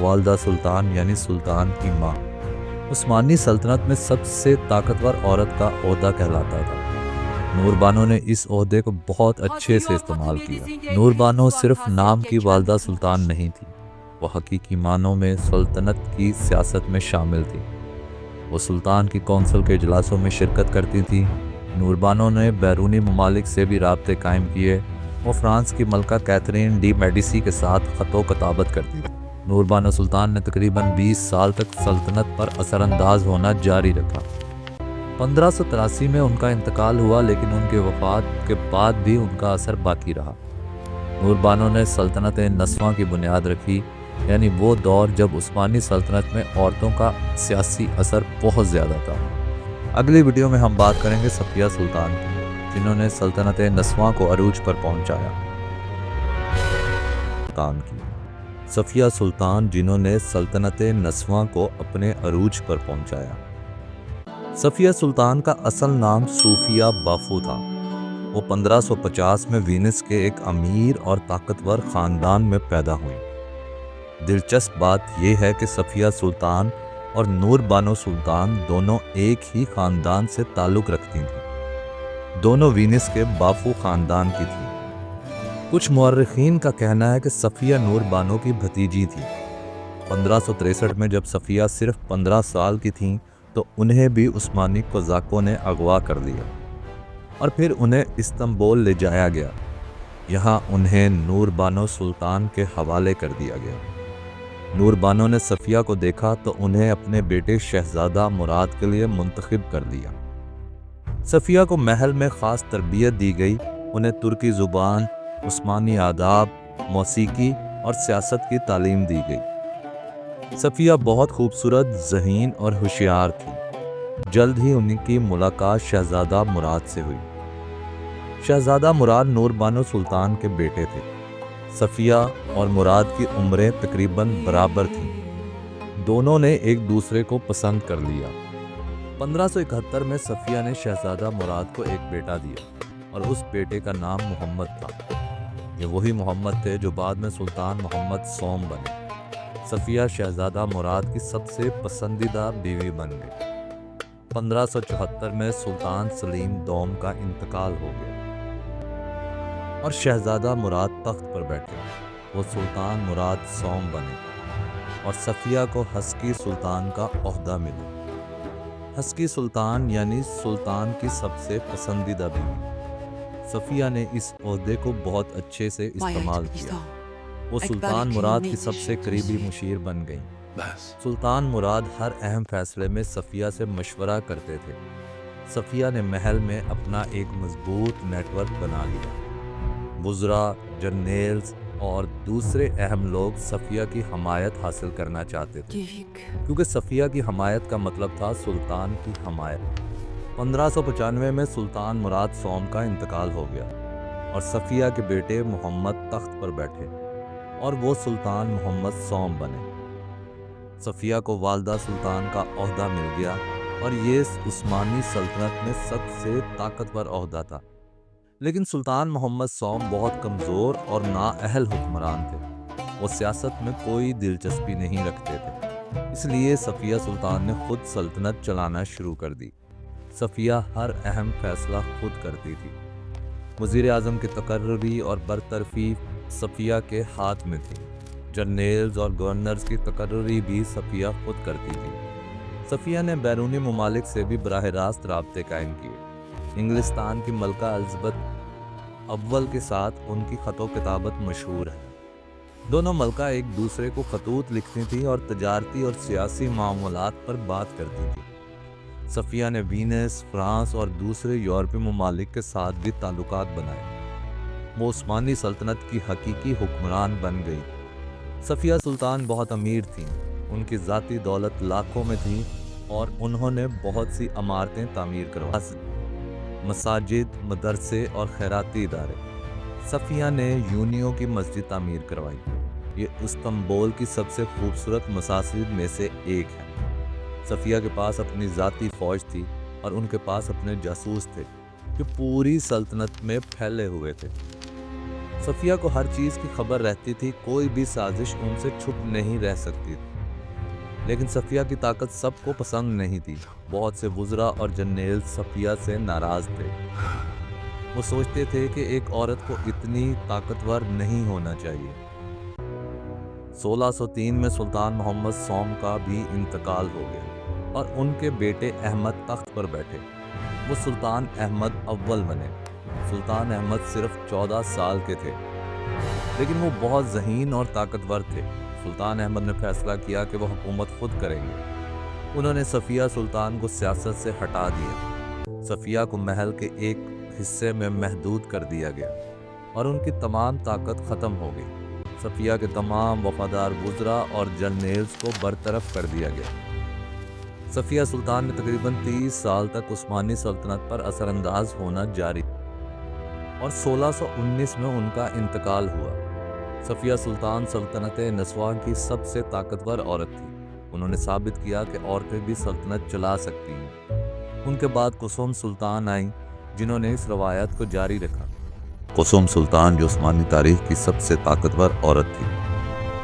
والدہ سلطان یعنی سلطان کی ماں عثمانی سلطنت میں سب سے طاقتور عورت کا عہدہ کہلاتا تھا۔ نور بانو نے اس عہدے کو بہت اچھے سے استعمال کیا۔ نور بانو صرف نام کی والدہ سلطان نہیں تھی، وہ حقیقی معنوں میں سلطنت کی سیاست میں شامل تھی۔ وہ سلطان کی کونسل کے اجلاسوں میں شرکت کرتی تھی۔ نور بانو نے بیرونی ممالک سے بھی رابطے قائم کیے۔ وہ فرانس کی ملکہ کیتھرین ڈی میڈیسی کے ساتھ خط و کتابت کرتی تھی۔ نور بانو سلطان نے تقریباً 20 سال تک سلطنت پر اثر انداز ہونا جاری رکھا۔ 1583 میں ان کا انتقال ہوا، لیکن ان کے وفات کے بعد بھی ان کا اثر باقی رہا۔ نور بانو نے سلطنت نسواں کی بنیاد رکھی، یعنی وہ دور جب عثمانی سلطنت میں عورتوں کا سیاسی اثر بہت زیادہ تھا۔ اگلی ویڈیو میں ہم بات کریں گے صفیہ سلطان کی، جنہوں نے سلطنت نسواں کو عروج پر پہنچایا۔ صفیہ سلطان جنہوں نے سلطنت نسواں کو اپنے عروج پر پہنچایا۔ صفیہ سلطان کا اصل نام صوفیہ بافو تھا۔ وہ 1550 میں وینس کے ایک امیر اور طاقتور خاندان میں پیدا ہوئی۔ دلچسپ بات یہ ہے کہ صفیہ سلطان اور نور بانو سلطان دونوں ایک ہی خاندان سے تعلق رکھتی تھیں۔ دونوں وینس کے بافو خاندان کی تھیں۔ کچھ مورخین کا کہنا ہے کہ صفیہ نور بانو کی بھتیجی تھی۔ 1563 میں جب صفیہ صرف 15 سال کی تھیں تو انہیں بھی عثمانی قزاقوں نے اغوا کر لیا اور پھر انہیں استنبول لے جایا گیا۔ یہاں انہیں نور بانو سلطان کے حوالے کر دیا گیا۔ نور بانو نے صفیہ کو دیکھا تو انہیں اپنے بیٹے شہزادہ مراد کے لیے منتخب کر لیا۔ صفیہ کو محل میں خاص تربیت دی گئی، انہیں ترکی زبان، عثمانی آداب، موسیقی اور سیاست کی تعلیم دی گئی۔ صفیہ بہت خوبصورت، ذہین اور ہوشیار تھی۔ جلد ہی ان کی ملاقات شہزادہ مراد سے ہوئی۔ شہزادہ مراد نور بانو سلطان کے بیٹے تھے۔ صفیہ اور مراد کی عمریں تقریباً برابر تھیں۔ دونوں نے ایک دوسرے کو پسند کر لیا۔ 1571 میں صفیہ نے شہزادہ مراد کو ایک بیٹا دیا اور اس بیٹے کا نام محمد تھا۔ یہ وہی محمد تھے جو بعد میں سلطان محمد سوم بنے۔ صفیہ شہزادہ مراد کی سب سے پسندیدہ بیوی بن گئی۔ 1574 میں سلطان سلیم دوم کا انتقال ہو گیا اور شہزادہ مراد تخت پر بیٹھے۔ وہ سلطان مراد سوم بنے اور صفیہ کو ہسکی سلطان کا عہدہ ملا۔ ہسکی سلطان یعنی سلطان کی سب سے پسندیدہ بیوی۔ صفیہ نے اس عہدے کو بہت اچھے سے استعمال کیا۔ وہ سلطان مراد کی سب سے قریبی مشیر بن گئیں۔ سلطان مراد ہر اہم فیصلے میں صفیہ سے مشورہ کرتے تھے۔ صفیہ نے محل میں اپنا ایک مضبوط نیٹ ورک بنا لیا۔ وزراء، جرنیلز اور دوسرے اہم لوگ صفیہ کی حمایت حاصل کرنا چاہتے تھے، کیونکہ صفیہ کی حمایت کا مطلب تھا سلطان کی حمایت۔ 1595 میں سلطان مراد سوم کا انتقال ہو گیا اور صفیہ کے بیٹے محمد تخت پر بیٹھے اور وہ سلطان محمد سوم بنے۔ صفیہ کو والدہ سلطان کا عہدہ مل گیا اور یہ عثمانی سلطنت میں سب سے طاقتور عہدہ تھا۔ لیکن سلطان محمد سوم بہت کمزور اور نااہل حکمران تھے۔ وہ سیاست میں کوئی دلچسپی نہیں رکھتے تھے، اس لیے صفیہ سلطان نے خود سلطنت چلانا شروع کر دی۔ صفیہ ہر اہم فیصلہ خود کرتی تھی۔ وزیر اعظم کی تقرری اور برطرفی صفیہ کے ہاتھ میں تھی۔ جرنیلز اور گورنرز کی تقرری بھی صفیہ خود کرتی تھی۔ صفیہ نے بیرونی ممالک سے بھی براہ راست رابطے قائم کیے۔ انگلستان کی ملکہ الزبتھ اول کے ساتھ ان کی خط و کتابت مشہور ہے۔ دونوں ملکہ ایک دوسرے کو خطوط لکھتی تھیں اور تجارتی اور سیاسی معاملات پر بات کرتی تھیں۔ صفیہ نے وینس، فرانس اور دوسرے یورپی ممالک کے ساتھ بھی تعلقات بنائے۔ وہ عثمانی سلطنت کی حقیقی حکمران بن گئی۔ صفیہ سلطان بہت امیر تھیں، ان کی ذاتی دولت لاکھوں میں تھی اور انہوں نے بہت سی عمارتیں تعمیر کروائی، مساجد، مدرسے اور خیراتی ادارے۔ صفیہ نے یونیو کی مسجد تعمیر کروائی۔ یہ استنبول کی سب سے خوبصورت مساجد میں سے ایک ہے۔ صفیہ کے پاس اپنی ذاتی فوج تھی اور ان کے پاس اپنے جاسوس تھے جو پوری سلطنت میں پھیلے ہوئے تھے۔ صفیہ کو ہر چیز کی خبر رہتی تھی، کوئی بھی سازش ان سے چھپ نہیں رہ سکتی تھی۔ لیکن صفیہ کی طاقت سب کو پسند نہیں تھی۔ بہت سے وزراء اور جرنیل صفیہ سے ناراض تھے۔ وہ سوچتے تھے کہ ایک عورت کو اتنی طاقتور نہیں ہونا چاہیے۔ 1603 میں سلطان محمد سوم کا بھی انتقال ہو گیا اور ان کے بیٹے احمد تخت پر بیٹھے۔ وہ سلطان احمد اول بنے۔ سلطان احمد صرف 14 سال کے تھے، لیکن وہ بہت ذہین اور طاقتور تھے۔ سلطان احمد نے فیصلہ کیا کہ وہ حکومت خود کریں گے۔ انہوں نے صفیہ سلطان کو سیاست سے ہٹا دیا۔ صفیہ کو محل کے ایک حصے میں محدود کر دیا گیا اور ان کی تمام طاقت ختم ہو گئی۔ صفیہ کے تمام وفادار وزراء اور جرنیلز کو برطرف کر دیا گیا۔ صفیہ سلطان نے تقریباً 30 سال تک عثمانی سلطنت پر اثر انداز ہونا جاری اور 1619 میں ان کا انتقال ہوا۔ صفیہ سلطان سلطنت نسوان کی سب سے طاقتور عورت تھی۔ انہوں نے ثابت کیا کہ عورتیں بھی سلطنت چلا سکتی ہیں۔ ان کے بعد قسم سلطان آئیں، جنہوں نے اس روایت کو جاری رکھا۔ قسم سلطان جو عثمانی تاریخ کی سب سے طاقتور عورت تھی۔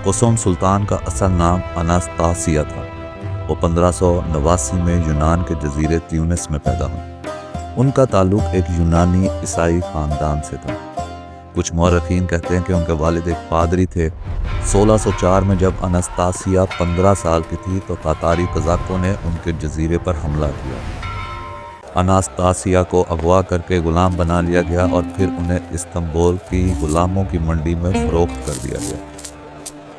قسم سلطان کا اصل نام اناستاسیہ تھا۔ وہ 1589 میں یونان کے جزیرے تیونس میں پیدا ہوئی۔ ان کا تعلق ایک یونانی عیسائی خاندان سے تھا۔ کچھ مورخین کہتے ہیں کہ ان کے والد ایک پادری تھے۔ 1604 میں جب اناستاسیہ 15 سال کی تھی تو تاتاری قزاقوں نے ان کے جزیرے پر حملہ کیا۔ اناستاسیہ کو اغوا کر کے غلام بنا لیا گیا اور پھر انہیں استنبول کی غلاموں کی منڈی میں فروخت کر دیا گیا۔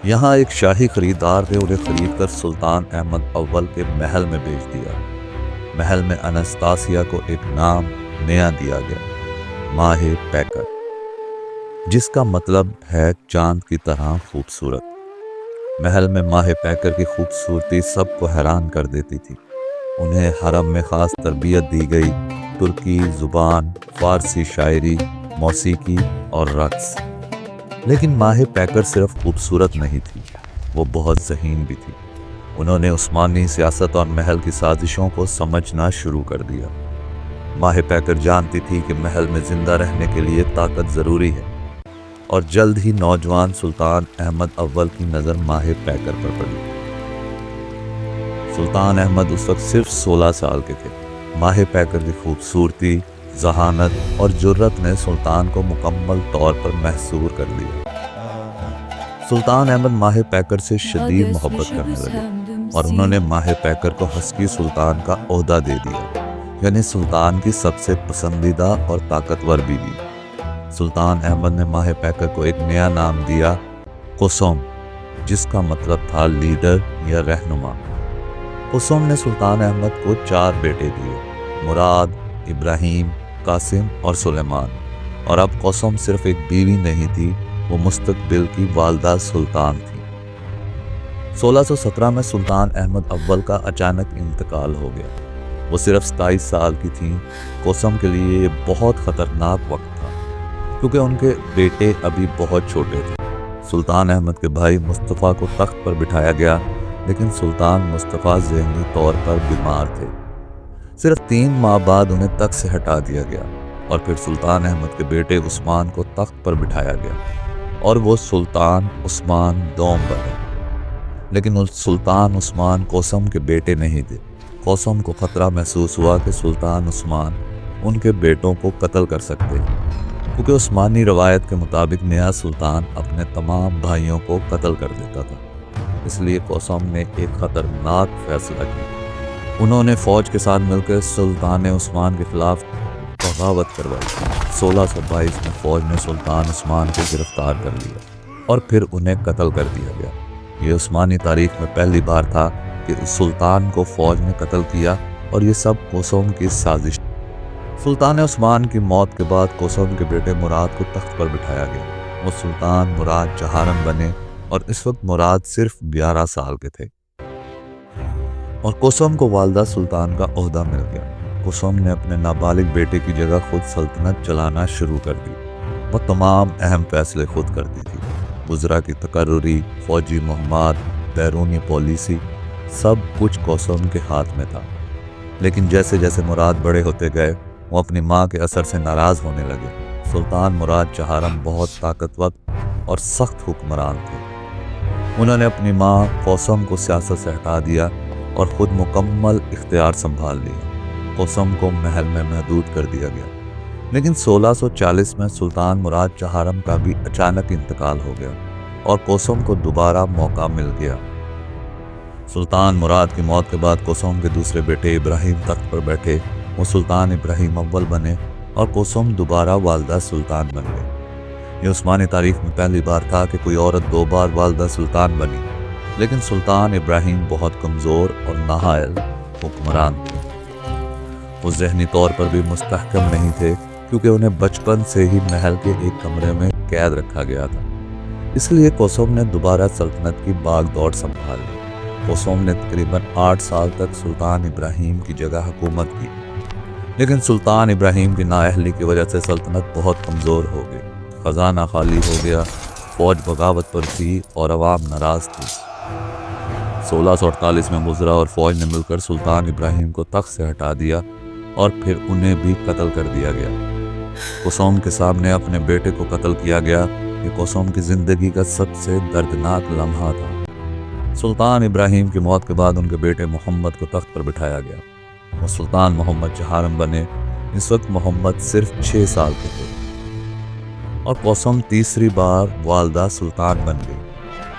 یہاں ایک شاہی خریدار نے انہیں خرید کر سلطان احمد اول کے محل میں بیچ دیا۔ محل میں اناستاسیہ کو ایک نام نیا دیا گیا، ماہ پیکر، جس کا مطلب ہے چاند کی طرح خوبصورت۔ محل میں ماہ پیکر کی خوبصورتی سب کو حیران کر دیتی تھی۔ انہیں حرم میں خاص تربیت دی گئی، ترکی زبان، فارسی شاعری، موسیقی اور رقص۔ لیکن ماہ پیکر صرف خوبصورت نہیں تھی، وہ بہت ذہین بھی تھی۔ انہوں نے عثمانی سیاست اور محل کی سازشوں کو سمجھنا شروع کر دیا۔ ماہ پیکر جانتی تھی کہ محل میں زندہ رہنے کے لیے طاقت ضروری ہے، اور جلد ہی نوجوان سلطان احمد اول کی نظر ماہ پیکر پر پڑی۔ سلطان احمد اس وقت صرف 16 سال کے تھے۔ ماہ پیکر کی خوبصورتی، ذہانت اور جرت نے سلطان کو مکمل طور پر محصور کر دیا۔ سلطان احمد ماہ پیکر سے شدید محبت کرنے لگے اور انہوں نے ماہ پیکر کو ہسکی سلطان کا عہدہ دے دیا، یعنی سلطان کی سب سے پسندیدہ اور طاقتور بیوی۔ سلطان احمد نے ماہ پیکر کو ایک نیا نام دیا، قسم، جس کا مطلب تھا لیڈر یا رہنما۔ قسم نے سلطان احمد کو 4 بیٹے دیے، مراد، ابراہیم، قاسم اور سلیمان۔ اور اب قسم صرف ایک بیوی نہیں تھی، وہ مستقبل کی والدہ سلطان تھی۔ 1617 میں سلطان احمد اول کا اچانک انتقال ہو گیا۔ وہ صرف 27 سال کی تھیں۔ قسم کے لیے یہ بہت خطرناک وقت تھا، کیونکہ ان کے بیٹے ابھی بہت چھوٹے تھے۔ سلطان احمد کے بھائی مصطفیٰ کو تخت پر بٹھایا گیا، لیکن سلطان مصطفیٰ ذہنی طور پر بیمار تھے۔ صرف 3 ماہ بعد انہیں تخت سے ہٹا دیا گیا اور پھر سلطان احمد کے بیٹے عثمان کو تخت پر بٹھایا گیا اور وہ سلطان عثمان دوم بنے۔ لیکن سلطان عثمان قسم کے بیٹے نہیں تھے۔ قسم کو خطرہ محسوس ہوا کہ سلطان عثمان ان کے بیٹوں کو قتل کر سکتے ہیں، کیونکہ عثمانی روایت کے مطابق نیا سلطان اپنے تمام بھائیوں کو قتل کر دیتا تھا۔ اس لیے قسم نے ایک خطرناک فیصلہ کیا۔ انہوں نے فوج کے ساتھ مل کر سلطان عثمان کے خلاف بغاوت کروائی۔ 1622 میں فوج نے سلطان عثمان کو گرفتار کر لیا اور پھر انہیں قتل کر دیا گیا۔ یہ عثمانی تاریخ میں پہلی بار تھا کہ سلطان کو فوج نے قتل کیا، اور یہ سب قسم کی سازش۔ سلطان عثمان کی موت کے بعد قسم کے بیٹے مراد کو تخت پر بٹھایا گیا۔ وہ سلطان مراد جہارن بنے اور اس وقت مراد صرف 11 سال کے تھے، اور قسم کو والدہ سلطان کا عہدہ مل گیا۔ قسم نے اپنے نابالغ بیٹے کی جگہ خود سلطنت چلانا شروع کر دی۔ وہ تمام اہم فیصلے خود کرتی تھی۔ وزراء کی تقرری، فوجی مہمات، بیرونی پالیسی، سب کچھ قسم کے ہاتھ میں تھا۔ لیکن جیسے جیسے مراد بڑے ہوتے گئے، وہ اپنی ماں کے اثر سے ناراض ہونے لگے۔ سلطان مراد چہارم بہت طاقتور اور سخت حکمران تھے۔ انہوں نے اپنی ماں قوسم کو سیاست سے ہٹا دیا اور خود مکمل اختیار سنبھال لیا۔ قوسم کو محل میں محدود کر دیا گیا، لیکن 1640 میں سلطان مراد چہارم کا بھی اچانک انتقال ہو گیا اور قوسم کو دوبارہ موقع مل گیا۔ سلطان مراد کی موت کے بعد قوسم کے دوسرے بیٹے ابراہیم تخت پر بیٹھے۔ وہ سلطان ابراہیم اول بنے اور قوسم دوبارہ والدہ سلطان بن گئے۔ یہ عثمانی تاریخ میں پہلی بار تھا کہ کوئی عورت 2 بار والدہ سلطان بنی، لیکن سلطان ابراہیم بہت کمزور اور نااہل حکمران تھے۔ وہ ذہنی طور پر بھی مستحکم نہیں تھے، کیونکہ انہیں بچپن سے ہی محل کے ایک کمرے میں قید رکھا گیا تھا۔ اس لیے قوسم نے دوبارہ سلطنت کی باغ دوڑ سنبھال لی۔ قوسم نے تقریباً 8 سال تک سلطان ابراہیم کی جگہ حکومت کی، لیکن سلطان ابراہیم کی نااہلی کی وجہ سے سلطنت بہت کمزور ہو گئی۔ خزانہ خالی ہو گیا، فوج بغاوت پر تھی اور عوام ناراض تھی۔ 1648 میں مزرا اور فوج نے مل کر سلطان ابراہیم کو تخت سے ہٹا دیا اور پھر انہیں بھی قتل کر دیا گیا۔ قوسم کے سامنے اپنے بیٹے کو قتل کیا گیا۔ یہ قوسم کی زندگی کا سب سے دردناک لمحہ تھا۔ سلطان ابراہیم کی موت کے بعد ان کے بیٹے محمد کو تخت پر بٹھایا گیا۔ وہ سلطان محمد چہارم بنے۔ اس وقت محمد صرف 6 سال کے تھے اور قوسم تیسری بار والدہ سلطان بن گئی۔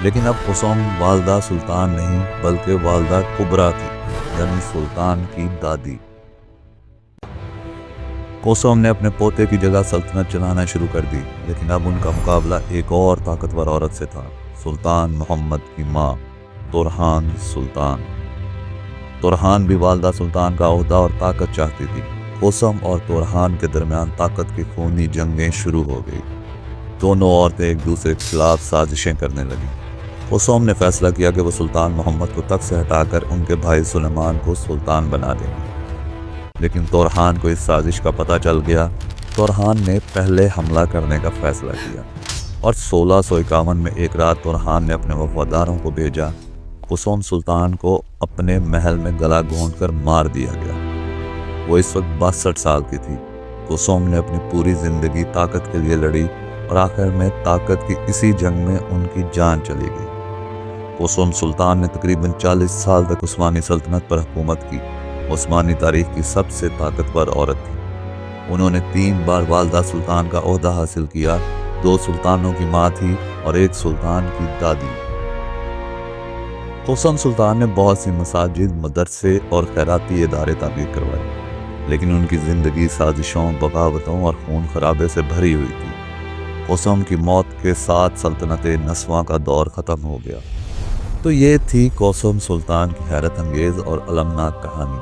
لیکن اب قوسم والدہ سلطان نہیں بلکہ والدہ کبریٰ تھی، یعنی سلطان کی دادی۔ قوسم نے اپنے پوتے کی جگہ سلطنت چلانا شروع کر دی، لیکن اب ان کا مقابلہ ایک اور طاقتور عورت سے تھا، سلطان محمد کی ماں تورخان سلطان۔ تورخان بھی والدہ سلطان کا عہدہ اور طاقت چاہتی تھی۔ قوسم اور تورخان کے درمیان طاقت کی خونی جنگیں شروع ہو گئی۔ دونوں عورتیں ایک دوسرے کے خلاف سازشیں کرنے لگیں۔ قوسم نے فیصلہ کیا کہ وہ سلطان محمد کو تخت سے ہٹا کر ان کے بھائی سلیمان کو سلطان بنا دیں گے، لیکن تورخان کو اس سازش کا پتہ چل گیا۔ تورخان نے پہلے حملہ کرنے کا فیصلہ کیا اور 1651 میں ایک رات تورخان نے اپنے وفاداروں کو بھیجا۔ قوسم سلطان کو اپنے محل میں گلا گھونٹ کر مار دیا گیا۔ وہ اس وقت 62 سال کی تھی۔ قوسم نے اپنی پوری زندگی طاقت کے لیے لڑی اور آخر میں طاقت کی اسی جنگ میں ان کی جان چلی گئی۔ قوسم سلطان نے تقریباً 40 سال تک عثمانی سلطنت پر حکومت کی۔ عثمانی تاریخ کی سب سے طاقتور عورت تھی۔ انہوں نے 3 بار والدہ سلطان کا عہدہ حاصل کیا، 2 سلطانوں کی ماں تھی اور 1 سلطان کی دادی۔ قوسم سلطان نے بہت سی مساجد، مدرسے اور خیراتی ادارے تعمیر کروائے، لیکن ان کی زندگی سازشوں، بغاوتوں اور خون خرابے سے بھری ہوئی تھی۔ قوسم کی موت کے ساتھ سلطنت نسواں کا دور ختم ہو گیا۔ تو یہ تھی قوسم سلطان کی حیرت انگیز اور المناک کہانی۔